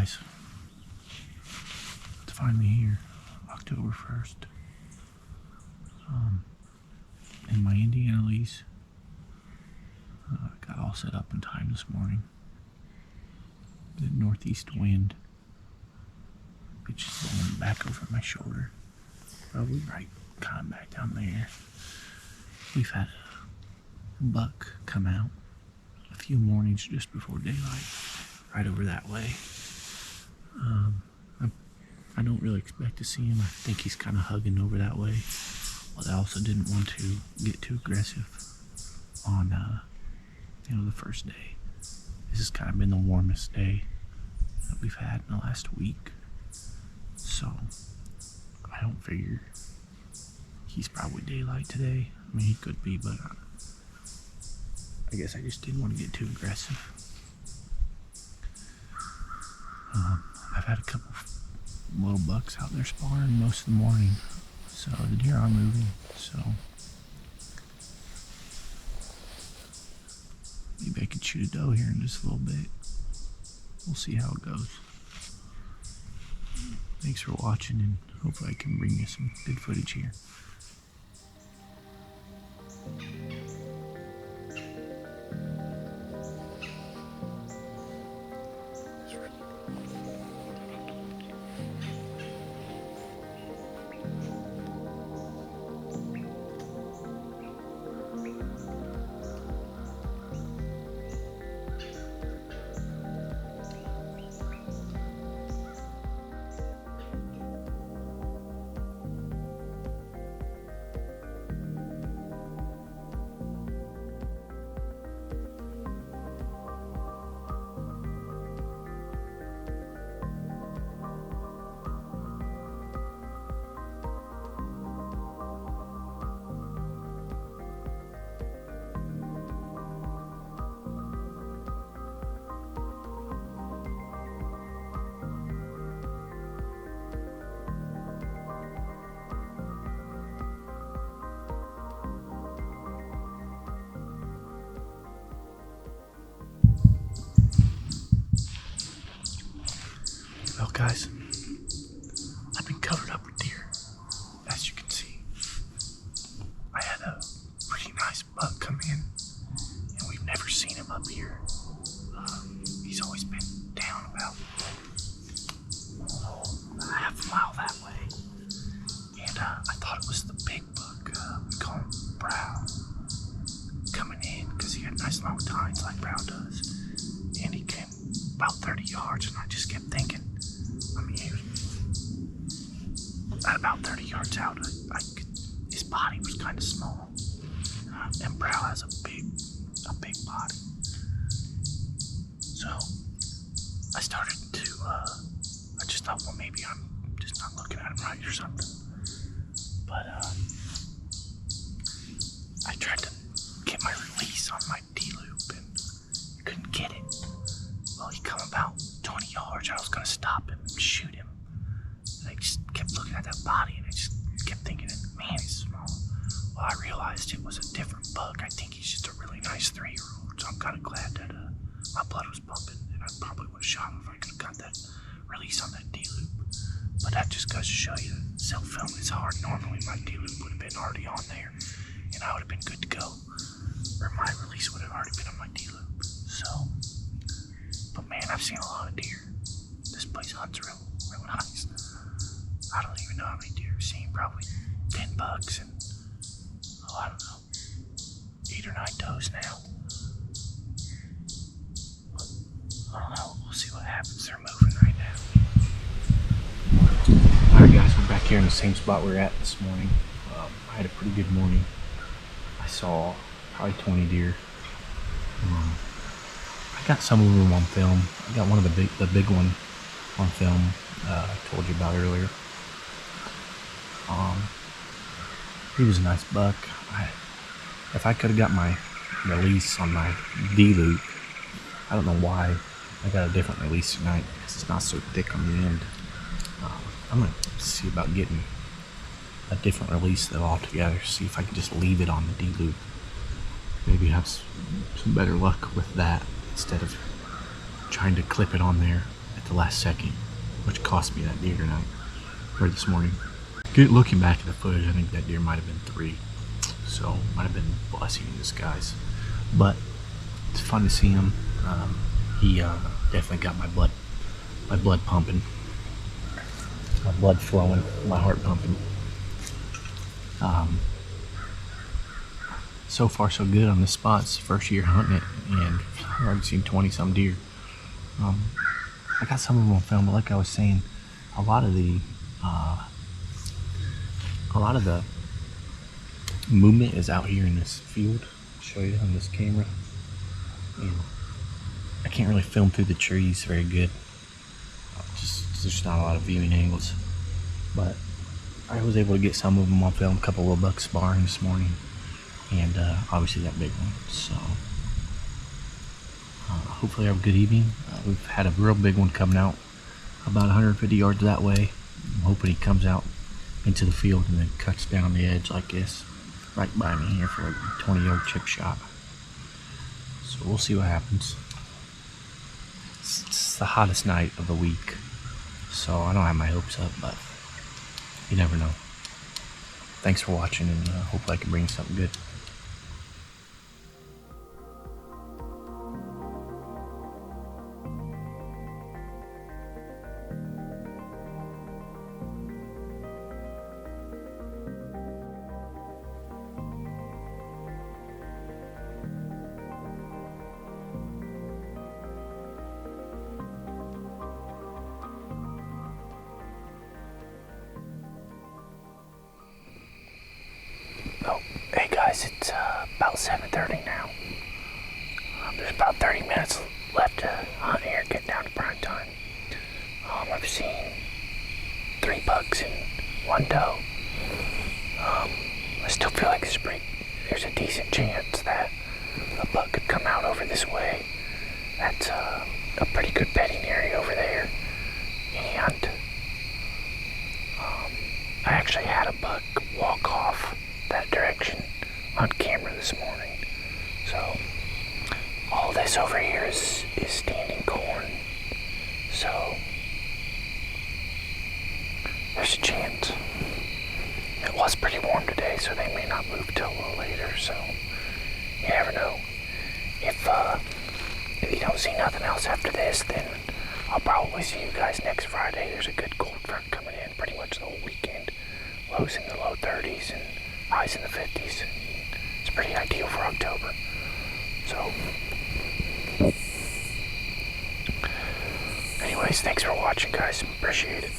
guys, it's finally here, October 1st. And my Indiana lease got all set up in time this morning. The northeast wind, it's just blowing back over my shoulder, probably right kind of back down there. We've had a buck come out a few mornings just before daylight, right over that way. I don't really expect to see him. I think he's kind of hugging over that way. But I also didn't want to get too aggressive on, the first day. This has kind of been the warmest day that we've had in the last week. So, I don't figure he's probably daylight today. I mean, he could be, but I guess I just didn't want to get too aggressive. I've had a couple little bucks out there sparring most of the morning, so the deer are moving. So maybe I could shoot a doe here in just a little bit. We'll see how it goes. Thanks for watching, and hopefully I can bring you some good footage here. Well, guys, I've been covered up with deer, as you can see. I had a pretty nice buck come in, and we've never seen him up here. He's always been down about a half a mile that way. And I thought it was the big buck, we call him Brow, coming in because he had nice long tines like Brow does. And he came about 30 yards, and I just kept thinking, he was at about 30 yards out. His body was kind of small, and Brow has a big body. So I started to, I just thought, well, maybe I'm just not looking at him right or something. But I tried to get my release on my D-loop and couldn't get it. Well, he come about 20 yards. I was gonna stop him and shoot him. And I just kept looking at that body, and I just kept thinking, man, he's small. Well, I realized it was a different buck. I think he's just a really nice 3-year-old. So I'm kind of glad that my blood was pumping, and I probably would have shot him if I could have got that release on that D-loop. But that just goes to show you that self-filming is hard. Normally my D-loop would have been already on there, and I would have been good to go. Or my release would have already been on my D-loop. So, but man, I've seen a lot of deer. This place hunts real nice. I don't even know how many deer I've seen. Probably 10 bucks and, I don't know, 8 or 9 does now. But, I don't know. We'll see what happens. They're moving right now. Alright guys, we're back here in the same spot we were at this morning. I had a pretty good morning. I saw probably 20 deer. I got some of them on film. I got one of the big one on film. I told you about earlier. He was a nice buck. If I could have got my release on my D-loop, I don't know why I got a different release tonight because it's not so thick on the end. I'm gonna see about getting a different release though altogether. See if I can just leave it on the D-loop. Maybe have some better luck with that instead of trying to clip it on there at the last second, which cost me that deer tonight, or this morning. Looking back at the footage, I think that deer might have been 3, so might have been a blessing in disguise. But it's fun to see him. He definitely got my blood pumping, my blood flowing, my heart pumping. So far so good on the spots. First year hunting it, and I've already seen 20-some deer. I got some of them on film, but like I was saying, a lot of the movement is out here in this field. I'll show you on this camera. And I can't really film through the trees very good. There's not a lot of viewing angles, but I was able to get some of them on film. A couple of little bucks sparring this morning, and obviously that big one. So hopefully I have a good evening. We've had a real big one coming out about 150 yards that way. I'm hoping he comes out into the field and then cuts down the edge like this right by me here for a 20-yard chip shot. So we'll see what happens. It's the hottest night of the week, so I don't have my hopes up, but you never know. Thanks for watching, and hopefully I can bring you something good. Oh, hey guys, it's about 7:30 now. There's about 30 minutes left to hunt here, getting down to prime time. I've seen 3 bucks and 1 doe. I still feel like there's a decent chance that a buck could come out over this way. That's a pretty good bedding area over there. And I actually had a buck walk off that direction on camera this morning. So all this over here is standing corn. So there's a chance. It was pretty warm today, so they may not move till a little later. So you never know. If you don't see nothing else after this, then I'll probably see you guys next Friday. There's a good cold front coming in pretty much the whole weekend. Lows in the low 30s and highs in the 50s. It's pretty ideal for October. So, anyways, thanks for watching, guys. Appreciate it.